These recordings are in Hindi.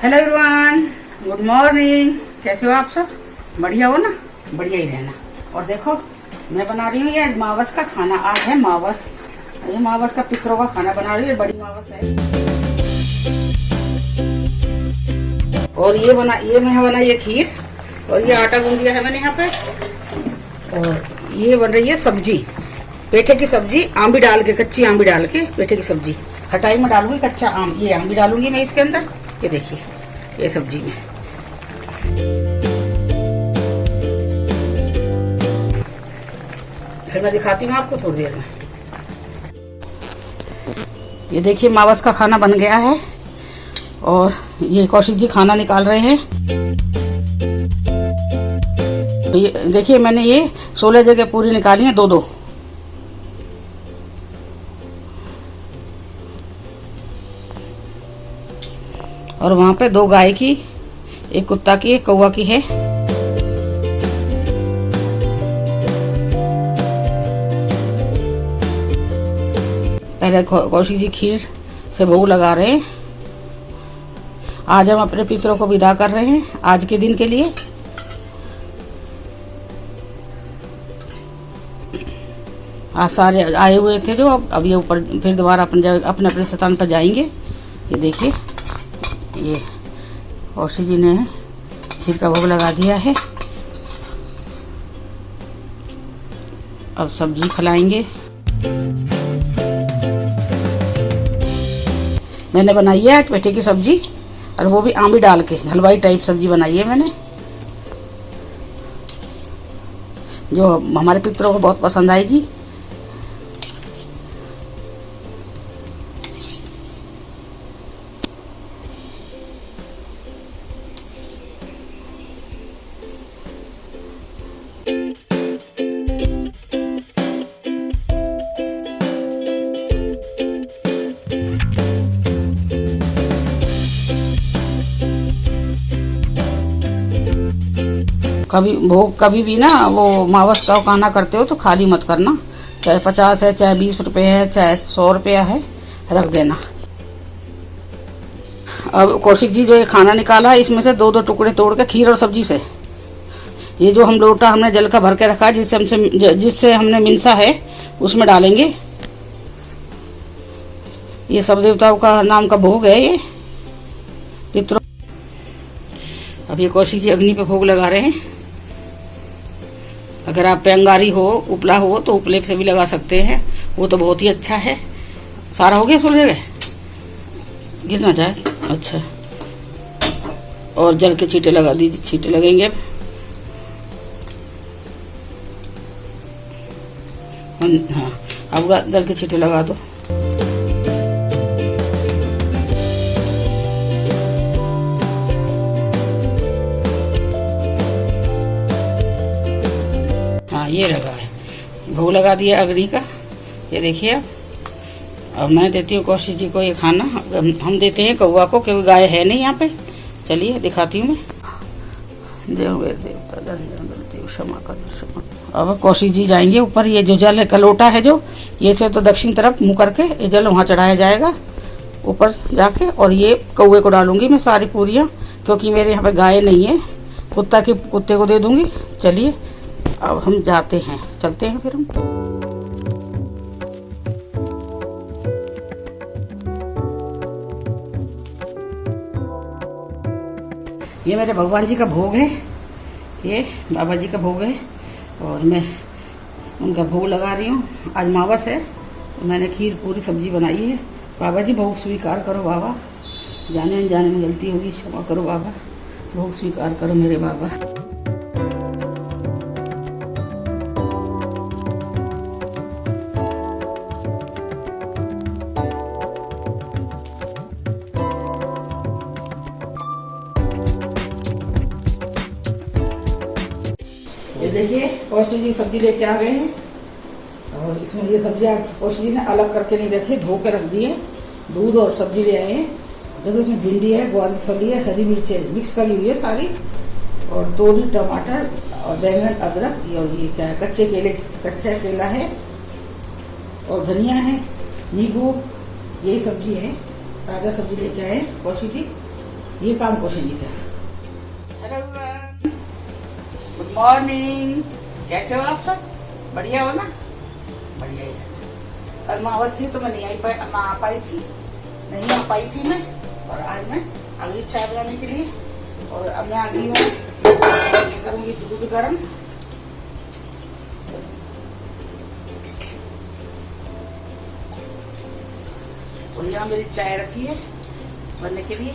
Hello everyone, good morning. कैसे हो आप सब? बढ़िया हो ना? बढ़िया ही रहना। और देखो मैं बना रही हूँ ये मावस का खाना। आज है मावस, ये मावस का पितरों का खाना बना रही हूँ। बड़ी मावस है और ये मैं बनाई है खीर और ये आटा गूंद दिया है मैंने यहाँ पे। और ये बन रही है सब्जी, पेठे की सब्जी, आम भी डाल के, कच्ची आम भी डाल के पेठे की सब्जी। खटाई में डालूंगी कच्चा आम, ये आम भी डालूंगी मैं इसके अंदर। ये देखिए ये सब्जी में। फिर मैं दिखाती हूँ आपको थोड़ी देर में। ये देखिए मावस का खाना बन गया है और ये कौशिक जी खाना निकाल रहे हैं। ये देखिए मैंने ये 16 जगह पूरी निकाली है, 2-2। और वहां पे 2 गाय की, 1 कुत्ता की, 1 कौवा की है। पहले कौशिक जी खीर से भोग लगा रहे हैं। आज हम अपने पितरों को विदा कर रहे हैं आज के दिन के लिए। आज सारे आए हुए थे जो, अब ये ऊपर फिर दोबारा अपने स्थान पर जाएंगे। ये देखिए ये कौशिक जी ने खीर का भोग लगा दिया है। अब सब्जी खिलाएंगे। मैंने बनाई है पेठे की सब्जी और वो भी आम भी डाल के हलवाई टाइप सब्जी बनाई है मैंने, जो हमारे पितरों को बहुत पसंद आएगी। कभी भी ना वो मावस का खाना करते हो तो खाली मत करना। चाहे 50 है, चाहे 20 रुपये है, चाहे 100 रुपया है, रख देना। अब कौशिक जी जो ये खाना निकाला इसमें से 2-2 टुकड़े तोड़ के खीर और सब्जी से, ये जो हम लोटा हमने जल का भर के रखा है, जिससे हमने मिनसा है उसमें डालेंगे। ये सब देवताओं का नाम का भोग है ये पितरों। अब ये कौशिक जी अग्नि पे भोग लगा रहे हैं। अगर आप पे अंगारी हो, उपला हो तो उपले से भी लगा सकते हैं, वो तो बहुत ही अच्छा है। सारा हो गया, सो जगह गिरना चाहे। अच्छा, और जल के छींटे लगा दीजिए, छींटे लगेंगे। हाँ, अब जल के छींटे लगा दो। ये लगा है, भोग लगा दिया अग्नि का। ये देखिए अब मैं देती हूँ कौशिक जी को ये खाना। हम देते हैं कौवा को, क्योंकि गाय है नहीं यहाँ पे। चलिए दिखाती हूँ मैं। जय वीर देवता, गलती क्षमा कर, क्षमा। अब कौशिक जी जाएंगे ऊपर। ये जो जल का लोटा है जो, ये से तो दक्षिण तरफ मुँह करके ये जल वहाँ चढ़ाया जाएगा ऊपर जाके। और ये कौवे को डालूंगी मैं सारी पूरियाँ, क्योंकि मेरे यहाँ पे गाय नहीं है। कुत्ते को दे दूंगी। चलिए अब हम जाते हैं, चलते हैं फिर हम। ये मेरे भगवान जी का भोग है, ये बाबा जी का भोग है और मैं उनका भोग लगा रही हूँ। आज मावस है तो मैंने खीर पूरी सब्जी बनाई है। बाबा जी भोग स्वीकार करो बाबा, जाने अनजाने में गलती होगी क्षमा करो बाबा, भोग स्वीकार करो मेरे बाबा। ये देखिए कौशिक जी सब्जी लेके आ गए हैं और इसमें ये सब्जी आज कौशिक जी ने अलग करके नहीं रखी, धो के रख दी है। दूध और सब्जी ले आए हैं। देखो इसमें भिंडी है, ग्वार फली है, हरी मिर्चें मिक्स करी हुई है सारी, और तोरी, टमाटर और बैंगन, अदरक। और ये क्या है, कच्चा केला है और धनिया है, नींबू, यही सब्जी है। ताज़ा सब्जी लेके आए कौशिक जी। ये काम कौशिक जी का। Hello everyone, good morning. कैसे हो आप सब? बढ़िया हो ना? बढ़िया ही है। कल मावस थी तो मैं नहीं आ पाई थी मैं। और आज मैं आ गई चाय बनाने के लिए। और अब मैं आ गई हूँ, करूँगी दूध गर्म। और यहाँ मेरी चाय रखी है बनने के लिए।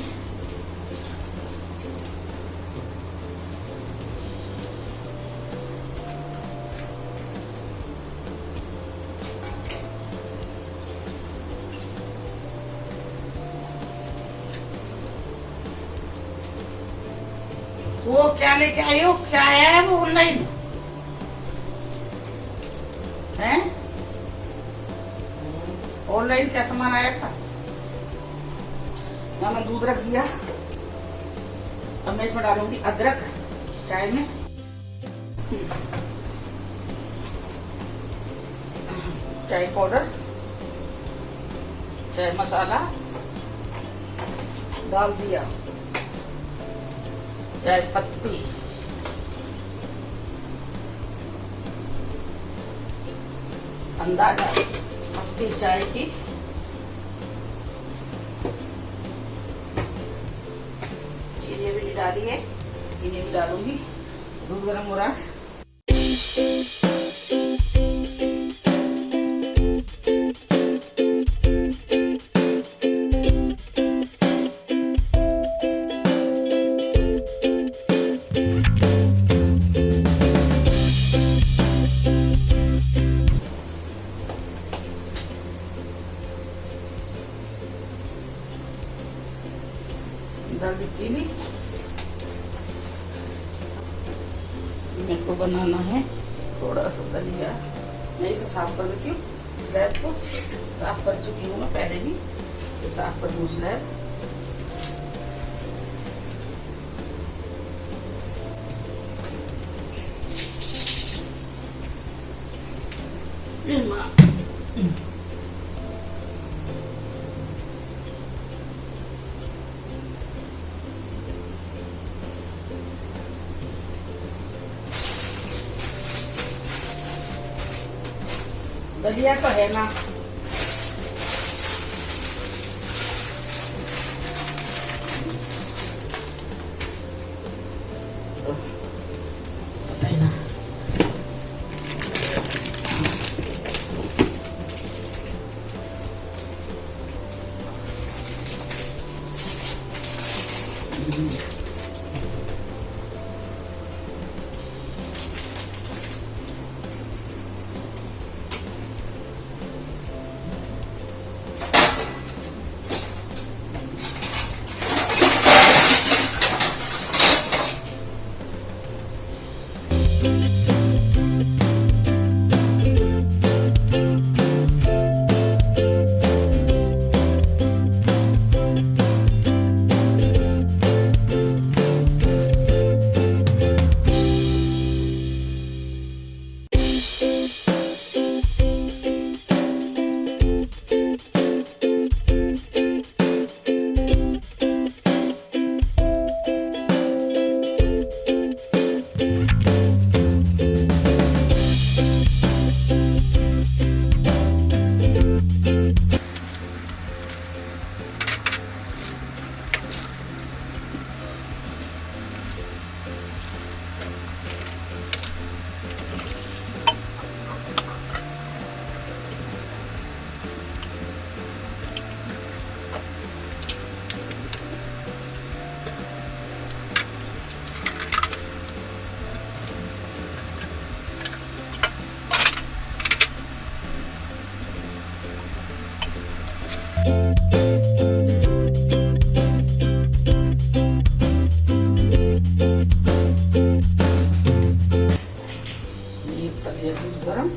वो क्या लेके आई हो? क्या आया है वो ऑनलाइन है? ऑनलाइन क्या सामान आया था? यहाँ मैं दूध रख दिया। अब मैं इसमें डालूंगी अदरक चाय में। चाय पाउडर, चाय मसाला डाल दिया, चाय पत्ती, अंदाजा पत्ती चाय की, चीनी भी डाली है, चीनी भी डालूंगी। दूध गर्म हो रहा है। डाल दी चीनी। मेरे को बनाना है थोड़ा सा दलिया। मैं इसे साफ कर देती हूँ। स्लैब को साफ कर चुकी हूँ मैं पहले भी, तो साफ कर दूँ स्लैब। दलिया तो है ना, पता ही ना। गरम।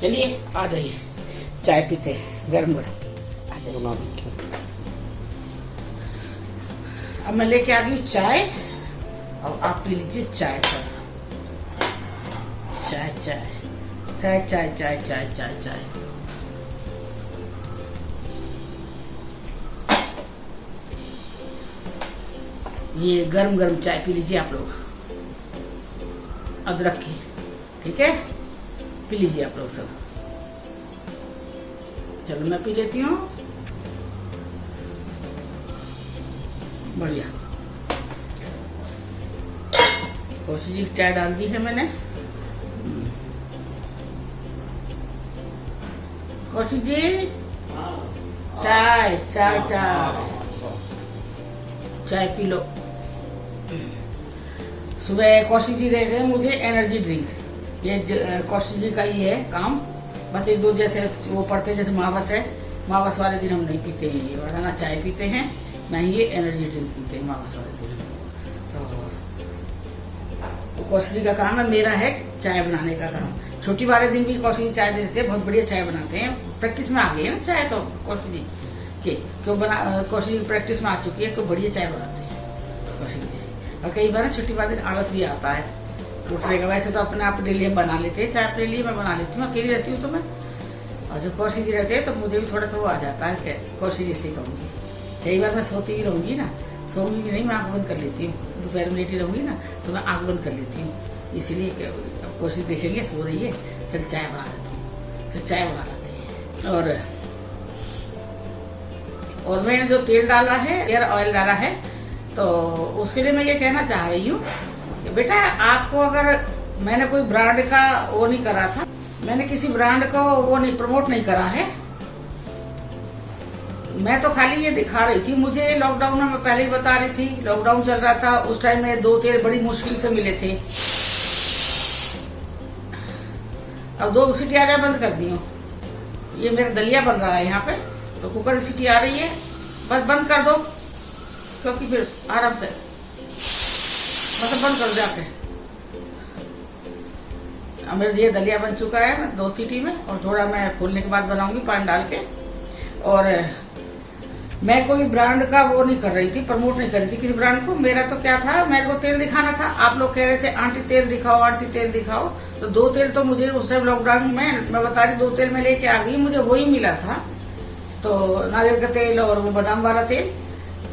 चलिए आ जाइए, चाय पीते हैं गरम गरम। आ जाइए। अब मैं लेके आ गई चाय, और आप पी लीजिए चाय सर। चाय चाय चाय चाय चाय चाय चाय चाय। ये गरम गरम चाय पी लीजिए आप लोग, अदरक की, ठीक है? पी लीजिए आप लोग सब। चलो मैं पी लेती हूँ। बढ़िया। कोशिश जी चाय डाल दी है मैंने। कोशिश जी चाय चाय चाय चाय पी लो। सुबह कौशिक जी देते हैं मुझे एनर्जी ड्रिंक, ये कौशिक जी का ही है काम। बस एक दो जैसे वो पढ़ते, जैसे मावस है, मावस वाले दिन हम नहीं पीते हैं ये वाला, ना चाय पीते हैं ना ही ये एनर्जी ड्रिंक पीते हैं मावस वाले दिन। तो कौशिक जी का काम है, मेरा है चाय बनाने का काम। छुट्टी वाले दिन भी कौशिक जी चाय देते हैं, बहुत बढ़िया चाय बनाते हैं। प्रैक्टिस में आ गई है ना चाय, तो कौशिक जी के क्यों बना, कौशिक जी प्रैक्टिस में आ चुकी है, तो बढ़िया चाय बनाते हैं कौशिक जी। और कई बार छुट्टी वाले दिन आलस भी आता है उठने का। वैसे तो अपने आप डेली हम बना लेते हैं चाय, अपने लिए मैं बना लेती हूँ, अकेली रहती हूँ तो मैं। और जब कौशिक जी रहते हैं तो मुझे भी थोड़ा सा वो आ जाता है कि कौशिक जी से कहूँगी। कई बार मैं सोती भी रहूंगी ना, सोऊंगी भी नहीं, मैं आँख बंद कर लेती हूँ। दोपहर में लेटी रहूंगी ना तो मैं आँख बंद कर लेती हूँ, इसलिए कौशिक देखेंगे सो रही है, चल चाय बना लेता हूँ, फिर चाय बना लेते हैं। और मैंने जो तेल डाला है, एयर ऑयल डाला है, तो उसके लिए मैं ये कहना चाह रही हूँ कि बेटा आपको, अगर मैंने कोई ब्रांड का वो नहीं करा था, मैंने किसी ब्रांड को वो नहीं प्रमोट नहीं करा है, मैं तो खाली ये दिखा रही थी। मुझे लॉकडाउन में, मैं पहले ही बता रही थी, लॉकडाउन चल रहा था, उस टाइम में 2 तेल बड़ी मुश्किल से मिले थे। अब 2 सीटी आ जाए बंद कर दी हूँ। ये मेरा दलिया बन रहा है यहाँ पे, तो कुकर की सीटी आ रही है, बस बंद कर दो, क्योंकि फिर आराम से मतलब बंद कर जाके। अब मेरा ये दलिया बन चुका है 2 सीटी में, और थोड़ा मैं खोलने के बाद बनाऊंगी पानी डाल के। और मैं कोई ब्रांड का वो नहीं कर रही थी, प्रमोट नहीं कर रही थी किसी ब्रांड को। मेरा तो क्या था, मेरे को तेल दिखाना था। आप लोग कह रहे थे आंटी तेल दिखाओ, आंटी तेल दिखाओ, तो 2 तेल तो मुझे उस टाइम लॉकडाउन में, मैं बता रही 2 तेल में लेके आ गई, मुझे वही मिला था। तो नारियल का तेल और वो बादाम वाला तेल।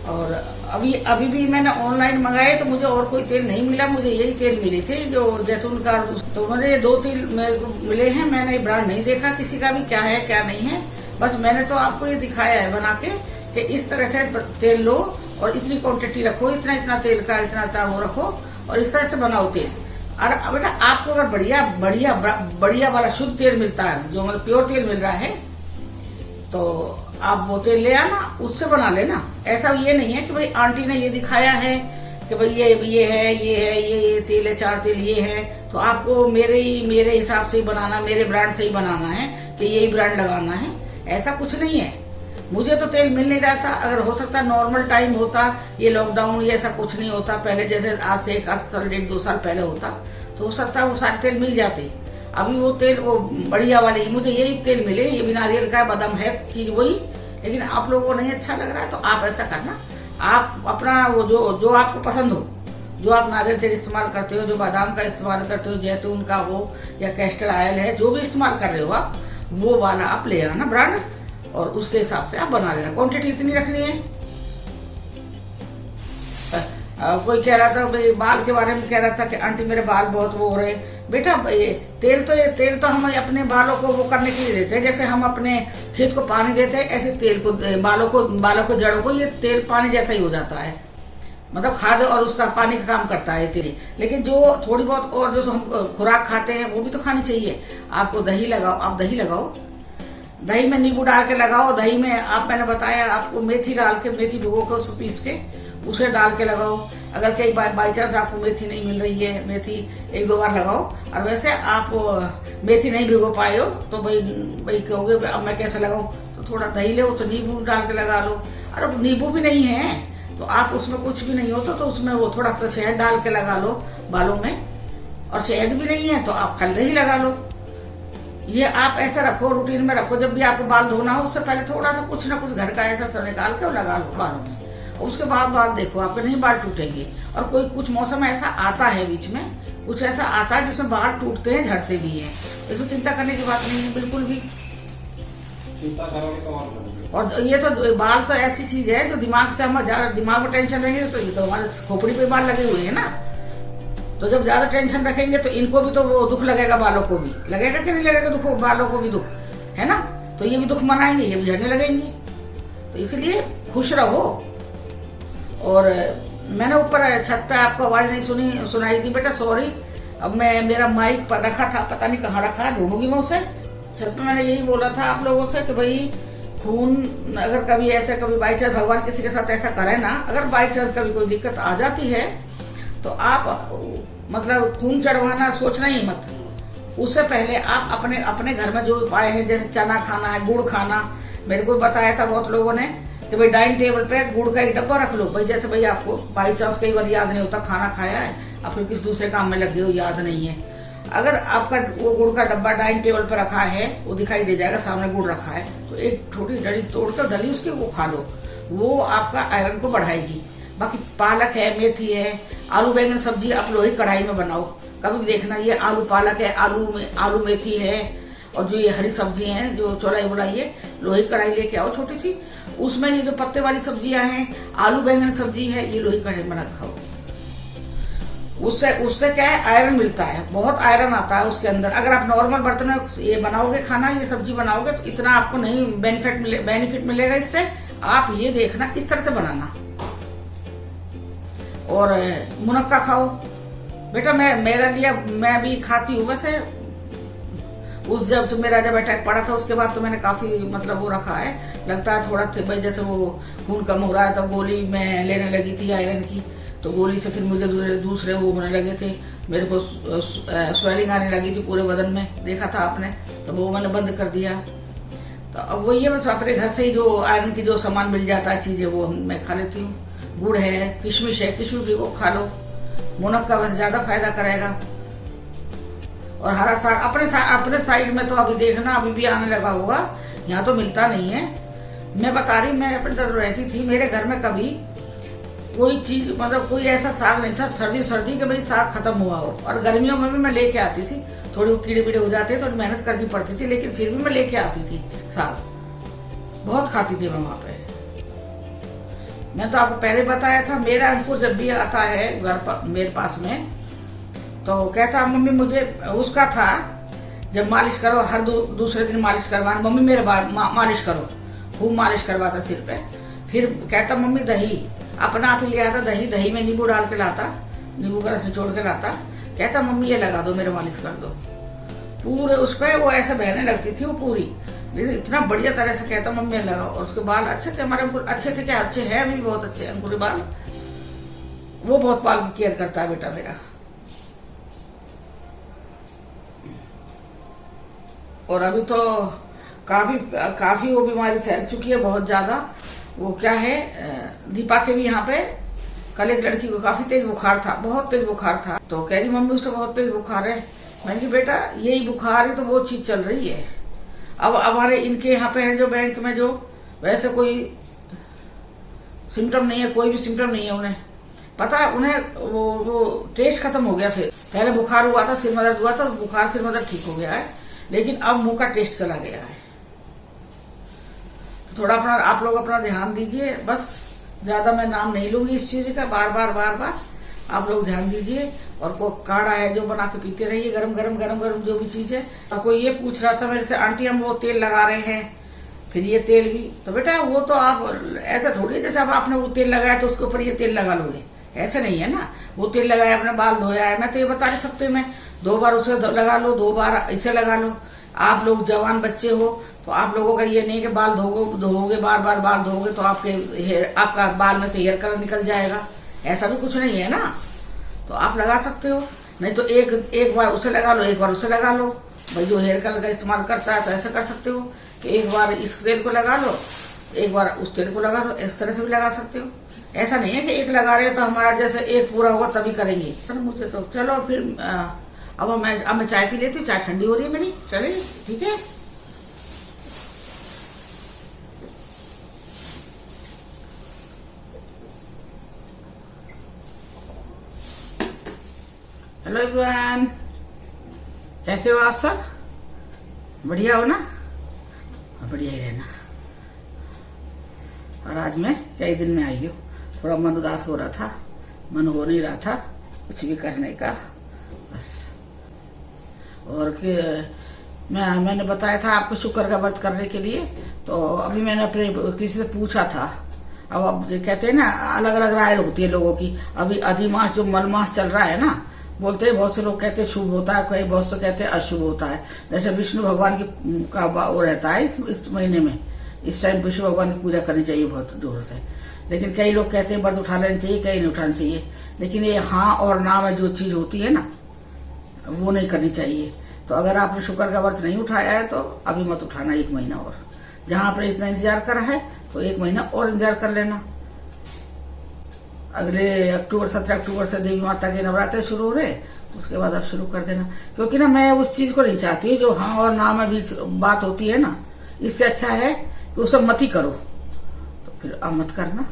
और अभी भी मैंने ऑनलाइन मंगाए तो मुझे और कोई तेल नहीं मिला, मुझे यही तेल मिले थे जो जैतून का। तो मुझे ये 2 तेल मेरे को मिले हैं, मैंने ब्रांड नहीं देखा किसी का भी, क्या है क्या नहीं है। बस मैंने तो आपको ये दिखाया है बना के कि इस तरह से तेल लो और इतनी क्वांटिटी रखो, इतना इतना तेल का इतना वो रखो, और इस तरह से बनाओ तेल। और बेटा आपको अगर बढ़िया बढ़िया बढ़िया वाला शुद्ध तेल मिलता है, जो मतलब प्योर तेल मिल रहा है, तो आप वो तेल ले आना, उससे बना लेना। ऐसा ये नहीं है कि भाई आंटी ने ये दिखाया है कि भाई ये है, ये तेल है, 4 तेल ये है, तो आपको मेरे हिसाब से ही बनाना, मेरे ब्रांड से ही बनाना है कि यही ब्रांड लगाना है। ऐसा कुछ नहीं है। मुझे तो तेल मिल नहीं रहा था। अगर हो सकता नॉर्मल टाइम होता, ये लॉकडाउन ये ऐसा कुछ नहीं होता, पहले जैसे आज से 1 साल 1.5-2 साल पहले होता, तो हो सकता है वो सारे तेल मिल जाते। अभी वो तेल, वो बढ़िया वाले मुझे यही तेल मिले, ये भी नारियल का, बादाम है चीज वही। लेकिन आप लोगों को नहीं अच्छा लग रहा है तो आप ऐसा करना, आप अपना वो जो आपको पसंद हो, जो आप नारियल तेल इस्तेमाल करते हो, जो बादाम का इस्तेमाल करते हो, जैतून का हो या कैस्टर ऑयल है, जो भी इस्तेमाल कर रहे हो आप, वो वाला आप ले आना ब्रांड, और उसके हिसाब से आप बना लेना। क्वांटिटी इतनी रखनी है। कोई कह रहा था भाई बाल के बारे में, कह रहा था कि आंटी मेरे बाल बहुत वो हो रहे। बेटा ये तेल तो हम अपने बालों को वो करने के लिए देते हैं, जैसे हम अपने खेत को पानी देते हैं, ऐसे तेल को बालों को जड़ों को ये तेल पानी जैसा ही हो जाता है, मतलब खाद और उसका पानी का काम करता है तेल। लेकिन जो थोड़ी बहुत और जो हम खुराक खाते हैं वो भी तो खानी चाहिए। आपको दही लगाओ, आप दही लगाओ, दही में नींबू डाल के लगाओ। दही में मैंने बताया आपको, मेथी डाल के, मेथी भिगो के उसको पीस के उसे डाल के लगाओ। अगर कई बाई चांस आपको मेथी नहीं मिल रही है, मेथी 1-2 बार लगाओ। और वैसे आप मेथी नहीं भिगो पाए हो तो भाई कहोगे अब मैं कैसे लगाऊं, तो थोड़ा दही ले, तो नींबू डाल के लगा लो। और नींबू भी नहीं है तो आप उसमें कुछ भी नहीं होता तो उसमें वो थोड़ा सा शहद डाल के लगा लो बालों में। और शहद भी नहीं है तो आप खाली दही लगा लो। ये आप ऐसा रखो, रूटीन में रखो, जब भी आपको बाल धोना हो उससे पहले थोड़ा सा कुछ ना कुछ घर का ऐसा सब निकाल के लगा लो बालों में। उसके बाद बाल देखो आपके नहीं बाल टूटेंगे। और कोई कुछ मौसम ऐसा आता है बीच में, कुछ ऐसा आता है जिसमें बाल टूटते हैं, झड़ते भी हैं, इसमें चिंता करने की बात नहीं है बिल्कुल भी। और ये तो बाल तो ऐसी चीज है जो दिमाग से हम ज्यादा दिमाग में टेंशन रहेंगे तो ये तो हमारे खोपड़ी पे बाल लगे हुए हैं ना, तो जब ज्यादा टेंशन रखेंगे तो इनको भी तो वो दुख लगेगा, बालों को भी लगेगा कि नहीं लगेगा दुख, बालों को भी दुख है ना, तो ये भी दुख मनाएंगे, ये भी झड़ने लगेंगे। तो इसलिए खुश रहो। और मैंने ऊपर छत पे आपको आवाज नहीं सुनाई थी बेटा, सॉरी। अब मैं मेरा माइक पर रखा था, पता नहीं कहाँ रखा, ढूंढूंगी मैं उसे। छत पे मैंने यही बोला था आप लोगों से कि भाई खून अगर कभी ऐसा कभी बाई चांस भगवान किसी के साथ ऐसा करे ना, अगर बाई चांस कभी कोई दिक्कत आ जाती है तो आप मतलब खून चढ़वाना सोचना ही मत। उससे पहले आप अपने अपने घर में जो उपाय है, जैसे चना खाना है, गुड़ खाना, मेरे को बताया था बहुत लोगों ने कि भाई डाइनिंग टेबल पे गुड़ का एक डब्बा रख लो भाई, जैसे भाई आपको बाई चांस कई बार याद नहीं होता, खाना खाया है आप फिर किसी दूसरे काम में लगे हो, याद नहीं है, अगर आपका वो गुड़ का डब्बा डाइनिंग टेबल पर रखा है, वो दिखाई दे जाएगा सामने गुड़ रखा है, तो एक छोटी डली तोड़कर डली उसकी वो खा लो, वो आपका आयरन को बढ़ाएगी। बाकी पालक है, मेथी है, आलू बैंगन सब्जी आप लोही कढ़ाई में बनाओ, कभी भी देखना ये आलू पालक है, आलू मेथी है, और जो ये हरी सब्जी हैं जो चौलाई बुलाई है, लोही कढ़ाई लेके आओ छोटी सी, उसमें ये जो पत्ते वाली सब्जियां हैं, आलू बैंगन सब्जी है, ये लोही कढ़ाई में खाओ। उससे क्या है, आयरन मिलता है, बहुत आयरन आता है उसके अंदर। अगर आप नॉर्मल बर्तन में ये बनाओगे खाना, ये सब्जी बनाओगे तो इतना आपको नहीं बेनिफिट मिलेगा इससे। आप ये देखना इस तरह से बनाना। और मुनक्का खाओ बेटा, मेरा लिए मैं भी खाती हूँ वैसे। जब मेरा अटैक पड़ा था उसके बाद तो मैंने काफी मतलब वो रखा है, लगता है थोड़ा भाई जैसे वो खून कम हो रहा है तो गोली मैं लेने लगी थी आयरन की, तो गोली से फिर मुझे दूसरे वो होने लगे थे, मेरे को स्वेलिंग आने लगी थी पूरे बदन में, देखा था आपने, तो वो मैंने बंद कर दिया। तो अब वही है बस, अपने घर से ही जो आयरन की जो सामान मिल जाता है चीजें वो मैं खा लेती हूँ। गुड़ है, किशमिश है, किशमिश भी वो खा लो, मुनक्का वैसे ज्यादा फायदा करेगा। और हरा साग अपने साइड में तो अभी देखना अभी भी आने लगा होगा, यहाँ तो मिलता नहीं है। मैं बता रही, मैं अपने तरफ रहती थी, मेरे घर में कभी कोई चीज मतलब कोई ऐसा साग नहीं था सर्दी के भाई साग खत्म हुआ हो। और गर्मियों में भी मैं लेके आती थी, थोड़ी कीड़े बीड़े हो जाते थोड़ी मेहनत करनी पड़ती थी, लेकिन फिर भी मैं लेके आती थी साग, बहुत खाती थी मैं वहां पे। मैं तो आपको पहले बताया था, मेरा अंकुर जब भी आता है घर पर मेरे पास में तो कहता मम्मी मुझे उसका था जब मालिश करो, हर दूसरे दिन मालिश करवाना, मम्मी मेरे बाल मालिश करो, खूब मालिश करवाता सिर पे। फिर कहता मम्मी दही, अपना आप ही ले आता दही में नींबू डाल के लाता, नींबू का रस निचोड़ के लाता, कहता मम्मी ये लगा दो, मेरे मालिश कर दो। पूरे उस पर वो ऐसे बहने लगती थी वो पूरी, लेकिन इतना बढ़िया तरह से कहता मम्मी लगाओ। और उसके बाल अच्छे थे, हमारे अंकुर अच्छे थे, क्या अच्छे हैं अभी, बहुत अच्छे अंकुर के बाल। वो बहुत बाल की केयर करता है बेटा मेरा। और अभी तो काफी वो बीमारी फैल चुकी है बहुत ज्यादा। वो क्या है, दीपा के भी यहाँ पे कल एक लड़की को काफी तेज बुखार था, बहुत तेज बुखार था, तो कह रही मम्मी उससे बहुत तेज बुखार है। मैंने कहा बेटा यही बुखार है तो वो चीज चल रही है। अब हमारे इनके यहाँ पे है जो बैंक में, जो वैसे कोई सिम्टम नहीं है, कोई भी सिम्टम नहीं है उन्हें, पता है उन्हें वो टेस्ट खत्म हो गया। फिर पहले बुखार हुआ था, सिर में दर्द हुआ था, बुखार सिर में दर्द ठीक हो गया है, लेकिन अब मुंह का टेस्ट चला गया है। तो थोड़ा अपना आप लोग अपना ध्यान दीजिए, बस ज्यादा मैं नाम नहीं लूंगी इस चीज का, बार बार आप लोग ध्यान दीजिए। और को काढ़ा है जो बना के पीते रहिए, गरम गरम जो भी चीज है। और कोई ये पूछ रहा था मेरे से आंटी हम वो तेल लगा रहे हैं, फिर ये तेल भी, तो बेटा वो तो आप ऐसा थोड़ी जैसे अब आपने वो तेल लगाया तो उसके ऊपर ये तेल लगा लोगे, ऐसे नहीं है ना। वो तेल लगाया, अपने बाल धोया है, मैं तो ये बता नहीं सकती, मैं 2 बार उसे लगा लो, 2 बार इसे लगा लो। आप लोग जवान बच्चे हो तो आप लोगों का ये नहीं कि बाल धोओगे बार बाल धोओगे तो आपका बाल में से हेयर कलर निकल जाएगा, ऐसा भी कुछ नहीं है ना। तो आप लगा सकते हो, नहीं तो एक बार उसे लगा लो, एक बार उसे लगा लो। भाई जो हेयर कलर का इस्तेमाल करता है तो ऐसा कर सकते हो कि एक बार इस तेल को लगा लो, एक बार उस तेल को लगा लो, इस तरह से भी लगा सकते हो। ऐसा नहीं है कि एक लगा रहे हो तो हमारा जैसे एक पूरा होगा तभी करेंगे। मुझे तो चलो फिर अब मैं चाय पी लेती हूँ, चाय ठंडी हो रही है मेरी। चले ठीक है। हेलो एवरीवन, कैसे हो आप सब? बढ़िया हो ना? बढ़िया ही रहना। और आज मैं कई दिन में आई हूँ, थोड़ा मन उदास हो रहा था, मन हो नहीं रहा था कुछ भी करने का बस। और मैंने बताया था आपको शुक्र का व्रत करने के लिए, तो अभी मैंने अपने किसी से पूछा था। अब कहते हैं ना, अलग अलग राय होती है लोगों की। अभी अधिमास जो मलमास चल रहा है ना, बोलते हैं बहुत से लोग कहते हैं शुभ होता है, कई बहुत से कहते हैं अशुभ होता है। जैसे विष्णु भगवान की का वो रहता है इस महीने में, इस टाइम विष्णु भगवान की पूजा करनी चाहिए बहुत जोर से। लेकिन कई लोग कहते हैं व्रत उठा लेना चाहिए, कई नहीं उठाना चाहिए। लेकिन ये हाँ और ना में जो चीज होती है ना, वो नहीं करनी चाहिए। तो अगर आपने शुक्र का व्रत नहीं उठाया है तो अभी मत उठाना, 1 महीना और। जहां आपने इतना इंतजार करा है तो 1 महीना और इंतजार कर लेना। अगले 17 अक्टूबर से देवी माता के नवरात्र शुरू हो रहे, उसके बाद आप शुरू कर देना। क्योंकि ना मैं उस चीज को नहीं चाहती जो हाँ और ना में भी बात होती है ना, इससे अच्छा है कि उसे मत ही करो। तो फिर अब मत करना,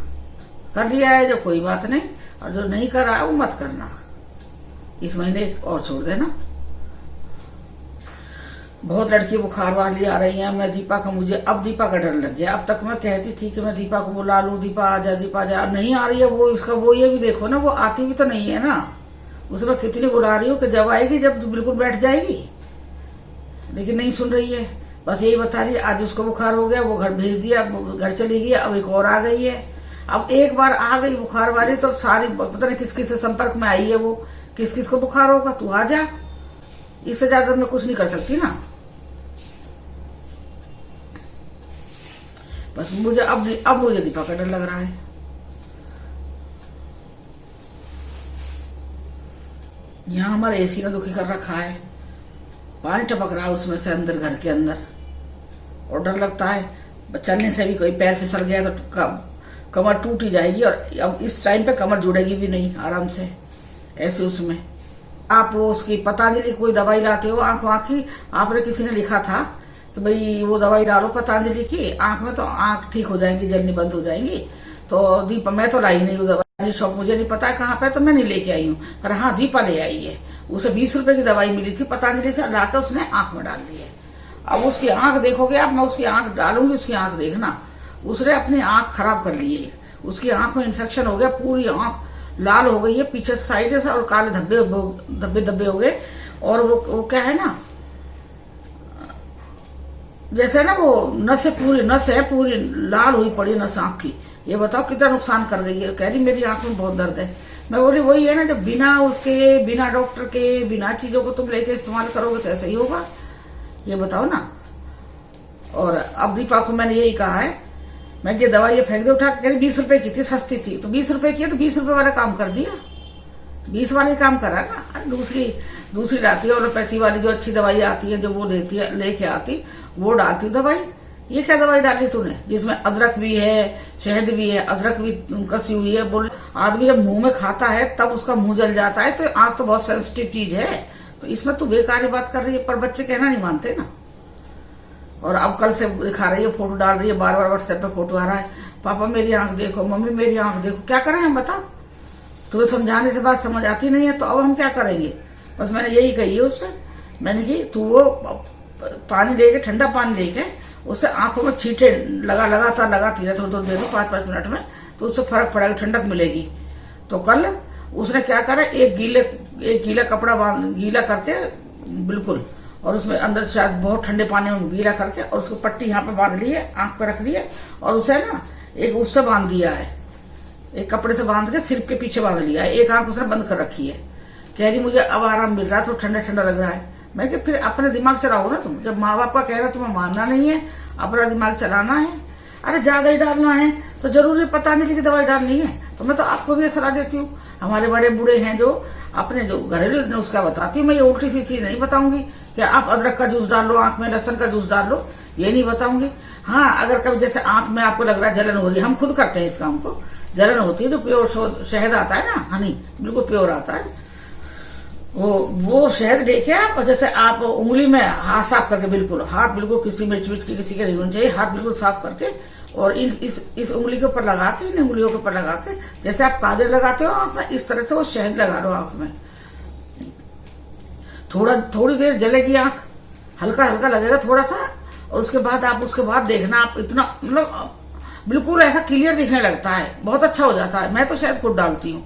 कर लिया है जो कोई बात नहीं, और जो नहीं करा है वो मत करना। इस महीने और छोड़ देना। बहुत लड़की बुखार वाली आ रही है। मैं दीपा का डर लग गया। अब तक मैं कहती थी कि मैं दीपा को बुला लूं, दीपा आ जा, दीपा आ जा। अब नहीं आ रही है वो। इसका वो ये भी देखो ना, वो आती भी तो नहीं है ना। उसे मैं कितनी बुला रही हूँ कि जब आएगी, जब बिल्कुल बैठ जाएगी, लेकिन नहीं सुन रही है। बस यही बता रही है आज उसको बुखार हो गया, वो घर भेज दिया, घर चली गई। अब एक और आ गई है। अब एक बार आ गई बुखार वाली तो सारी पता नहीं किस किस से संपर्क में आई है वो, किस किस को बुखार होगा। तू आ जा, इससे ज्यादा मैं कुछ नहीं कर सकती ना। बस मुझे अब मुझे दीपा का डर लग रहा है। यहाँ हमारा एसी ने दुखी कर रखा है, पानी टपक रहा है उसमें से अंदर, घर के अंदर। और डर लगता है चलने से भी कोई पैर फिसल गया तो कमर टूट ही जाएगी। और अब इस टाइम पे कमर जुड़ेगी भी नहीं आराम से ऐसे। उसमें आप वो उसकी पतंजलि कोई दवाई लाते हो आंख की, आपने किसी ने लिखा था कि भाई वो दवाई डालो पतंजलि की आंख में, तो आंख ठीक हो जाएंगी, जलनी बंद हो जाएंगी। तो दीपा, मैं तो लाई नहीं वो दवाई, शॉप मुझे नहीं पता है कहाँ पे, तो मैं नहीं लेके आई हूँ। पर हाँ, दीपा ले आई है। उसे 20 रुपए की दवाई मिली थी पतंजलि से, लाकर उसने आंख में डाल दी है। अब उसकी आंख देखोगे आप, मैं उसकी आंख डालूंगी, उसकी आंख देखना। उसने अपनी आंख खराब कर ली है। उसकी आंख में इन्फेक्शन हो गया, पूरी आंख लाल हो गई है पीछे साइड से, और काले धब्बे हो गए। और वो क्या है ना, जैसे ना वो नस है पूरी लाल हुई पड़ी नस आंख की। ये बताओ कितना नुकसान कर गई है। कह रही मेरी आंख में बहुत दर्द है। मैं बोली वही है ना, जब बिना डॉक्टर के, बिना चीजों को तुम लेके इस्तेमाल करोगे तो ऐसा ही होगा। ये बताओ ना। और अब दीपा को मैंने यही कहा है, मैं ये दवाई फेंक दे उठा के। 20 रुपए की थी, सस्ती थी, तो 20 रुपए की है तो 20 रुपए वाला काम कर दिया, 20 वाले काम करा ना। दूसरी लाती है एलोपैथी वाली जो अच्छी दवाई आती है, जो वो लेके आती, वो डालती दवाई। ये क्या दवाई डाली तूने जिसमें अदरक भी है, शहद भी है, अदरक भी कसी हुई है। बोल, आदमी जब मुंह में खाता है तब उसका मुंह जल जाता है। तो आंख तो बहुत सेंसिटिव चीज है, तो इसमें तू बेकार बात कर रही है। पर बच्चे कहना नहीं मानते ना। और अब कल से दिखा रही है, फोटो डाल रही है, बार बार व्हाट्सएप पे फोटो आ रहा है, पापा मेरी आंख देखो, मम्मी मेरी आंख देखो। क्या करें हम, बता? तुम्हें समझाने से बात समझ आती नहीं है, तो अब हम क्या करेंगे? बस मैंने यही कही है उससे। मैंने की तू वो पानी लेके, ठंडा पानी लेके उससे आंखों में छींटे लगाती रहे, थोड़ी देर में, 5-5 मिनट में, तो उससे फर्क पड़ेगा, ठंडक मिलेगी। तो कल उसने क्या करा, एक गीला कपड़ा गीला करके बिल्कुल, और उसमें अंदर शायद बहुत ठंडे पानी में गीला करके, और उसको पट्टी यहाँ पे बांध ली है, आंख पे रख ली है, और उसे ना एक उससे बांध दिया है, एक कपड़े से बांध के सिर के पीछे बांध लिया है। एक आंख उसने बंद कर रखी है। कह रही मुझे अब आराम मिल रहा है, तो ठंडा ठंडा लग रहा है। मैं कि फिर अपने दिमाग चलाओ ना तुम। जब माँ बाप का कहना तुम्हें मानना नहीं है, अपना दिमाग चलाना है। अरे ज्यादा ही डालना है तो जरूरी पतंजलि की दवाई डालनी है। तो मैं तो आपको भी सलाह देती हूँ। हमारे बड़े बूढ़े हैं जो अपने जो घरेलू नुस्खा बताती हूँ। मैं ये उल्टी सी चीज नहीं बताऊंगी कि आप अदरक का जूस डाल लो, आंख में लहसुन का जूस डाल लो, ये नहीं बताऊंगी। हाँ, अगर कभी जैसे आंख में आपको लग रहा है जलन हो रही है, हम खुद करते हैं इस काम को, जलन होती है, जो प्योर शहद आता है ना, हनी, बिल्कुल प्योर आता है, वो शहद लेके आप, जैसे आप उंगली में हाथ साफ करके, बिल्कुल हाथ बिल्कुल किसी मिर्च विर्च की किसी के नहीं होनी चाहिए, हाथ बिल्कुल साफ करके और इस उंगली के ऊपर लगा के, इन उंगलियों के ऊपर लगा के, जैसे आप काजल लगाते हो आंख में, इस तरह से वो शहद लगा लो आंख में। थोड़ी देर जलेगी आंख, हल्का हल्का लगेगा थोड़ा सा, और उसके बाद देखना आप इतना मतलब बिल्कुल ऐसा क्लियर दिखने लगता है, बहुत अच्छा हो जाता है। मैं तो शहद खुद डालती हूँ।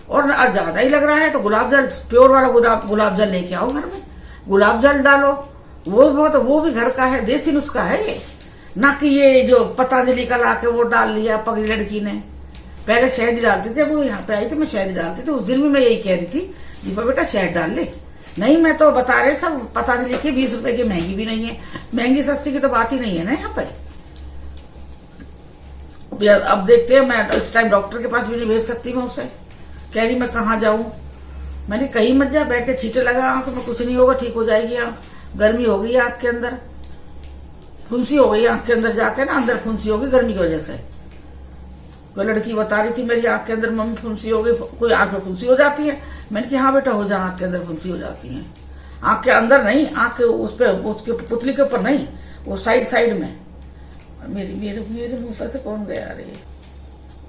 और ज्यादा ही लग रहा है तो गुलाब जल, प्योर वाला गुलाब जल लेके आओ घर में, गुलाब जल डालो, वो भी घर का है, देसी नुस्खा है ये, ना कि ये जो पतंजलि का ला के वो डाल लिया पगली लड़की ने। पहले शहद डालती थी, जब वो यहाँ पे आई थी मैं शहद डालती थी, उस दिन भी मैं यही कह रही थी दीपा बेटा शहद डाल ले। नहीं, मैं तो बता रहे सब पतंजलि की 20 रुपए की, महंगी भी नहीं है, महंगी सस्ती की तो बात ही नहीं है ना यहाँ पे। अब देखते हैं, मैं इस टाइम डॉक्टर के पास भी नहीं भेज सकती मैं उसे, कह रही मैं कहाँ जाऊं। मैंने कहीं मत जा, बैठ के छींटे लगा आंख में, कुछ नहीं होगा, ठीक हो जाएगी आंख। गर्मी हो गई आंख के अंदर, फुंसी हो गई आंख के अंदर, जाके ना अंदर फुंसी होगी गर्मी की वजह से। कोई लड़की बता रही थी मेरी आंख के अंदर मम्मी फुंसी हो गई, कोई आंख में फुंसी हो जाती है। मैंने कहा हाँ बेटा हो जा, आंख के अंदर फुंसी हो जाती है, आंख के अंदर नहीं, आंख के उस पे उसके पुतली के ऊपर नहीं, वो साइड में। मेरे मुंह पर से कौन गया रे,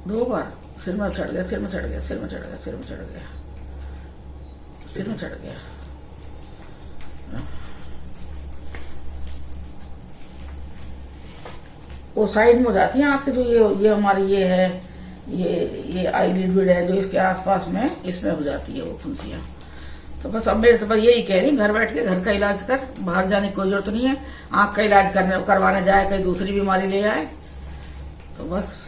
2 बार सिर में चढ़ गया, सिर में चढ़ गया, सिर में चढ़ गया, सिर में चढ़ गया, सिर में चढ़ गया। वो साइड में हो जाती है आपके, जो ये हमारी ये है, ये आईलिड है जो इसके आसपास में, इसमें हो जाती है वो फुंसियां। तो बस अब मेरे तो बस यही कह रही, घर बैठ के घर का इलाज कर, बाहर जाने की कोई जरूरत नहीं है। आंख का इलाज करवाने जाए, कहीं दूसरी बीमारी ले आए, तो बस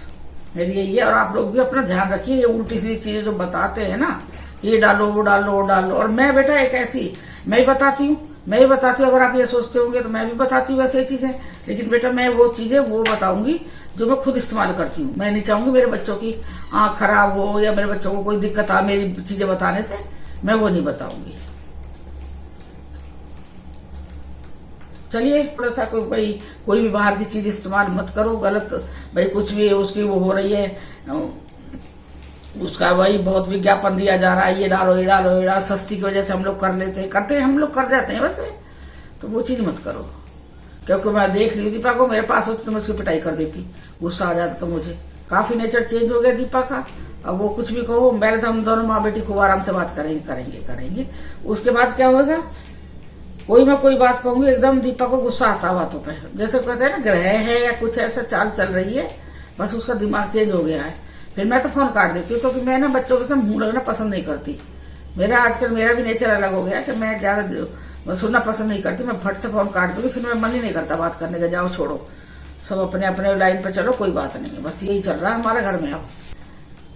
मेरी यही है। और आप लोग भी अपना ध्यान रखिए, ये उल्टी सीधी चीजें जो बताते हैं ना, ये डालो वो डालो वो डालो। और मैं बेटा एक ऐसी, मैं ही बताती हूँ, अगर आप ये सोचते होंगे तो मैं भी बताती हूँ वैसे चीजें, लेकिन बेटा मैं वो चीजें वो बताऊंगी जो मैं खुद इस्तेमाल करती हूँ। मैं नहीं चाहूंगी मेरे बच्चों की आंख खराब हो या मेरे बच्चों को कोई दिक्कत आ मेरी चीजें बताने से, मैं वो नहीं बताऊंगी। चलिए, थोड़ा सा कोई भी बाहर की चीज इस्तेमाल मत करो, गलत भाई कुछ भी उसकी वो हो रही है, उसका वही बहुत विज्ञापन दिया जा रहा है, ये डालो ये डालो ये डालो, सस्ती की वजह से हम लोग कर लेते हैं, हम लोग कर जाते हैं वैसे, तो वो चीज मत करो। क्योंकि मैं देख रही दीपा को, मेरे पास होती तो मैं उसकी पिटाई कर देती, गुस्सा आ जाता तो मुझे। काफी नेचर चेंज हो गया दीपा का, अब वो कुछ भी कहो, पहले तो हम दोनों माँ बेटी खूब आराम से बात करेंगे। उसके बाद क्या होगा, मैं कोई बात कहूंगी एकदम दीपा को गुस्सा आता बातों पे, जैसे कहते हैं ना ग्रह है या कुछ ऐसा चाल चल रही है, बस उसका दिमाग चेंज हो गया है। फिर मैं तो फोन काट देती हूँ, क्योंकि मैं ना बच्चों के साथ मुंह लगना पसंद नहीं करती। आजकल मेरा भी नेचर अलग हो गया कि मैं ज्यादा सुनना पसंद नहीं करती, मैं फट से फोन काट दूंगी, फिर मैं मन ही नहीं करता बात करने का, जाओ छोड़ो, सब अपने अपने लाइन पे चलो, कोई बात नहीं है। बस यही चल रहा है हमारे घर में। अब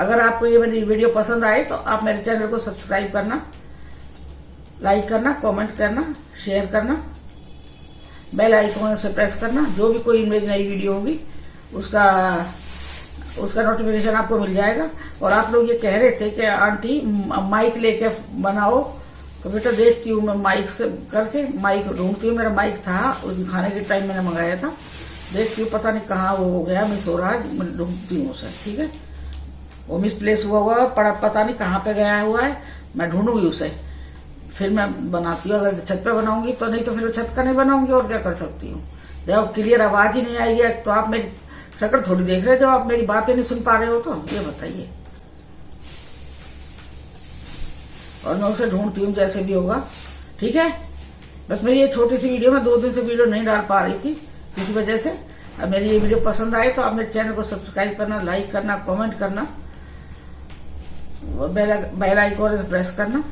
अगर आपको ये मेरी वीडियो पसंद आए तो आप मेरे चैनल को सब्सक्राइब करना, लाइक करना, कमेंट करना, शेयर करना, बेल आइकन से प्रेस करना, जो भी कोई मेरी नई वीडियो होगी उसका नोटिफिकेशन आपको मिल जाएगा। और आप लोग ये कह रहे थे कि आंटी माइक लेके बनाओ, तो बेटा देखती हूँ मैं माइक से करके, माइक ढूंढती हूँ, मेरा माइक था उस खाने के टाइम मैंने मंगाया था, देखती हूँ पता नहीं कहाँ वो हो गया, मिस हो रहा है, मैं ढूंढती हूँ उसे, ठीक है। वो मिसप्लेस हुआ पता नहीं कहाँ पे गया हुआ है, मैं ढूंढूंगी उसे, फिर मैं बनाती हूँ। अगर छत पे बनाऊंगी तो, नहीं तो फिर छत का नहीं बनाऊंगी, और क्या कर सकती हूँ। जब क्लियर आवाज ही नहीं आएगी तो आप मेरी शक्ल थोड़ी देख रहे हो, जब आप मेरी बातें नहीं सुन पा रहे हो तो ये बताइए। और मैं उसे ढूंढती हूँ जैसे भी होगा, ठीक है। बस मेरी ये छोटी सी वीडियो, मैं 2 दिन से वीडियो नहीं डाल पा रही थी किसी वजह से। अब मेरी ये वीडियो पसंद आए तो आप मेरे चैनल को सब्सक्राइब करना, लाइक करना, कमेंट करना, बेल आइकन प्रेस करना।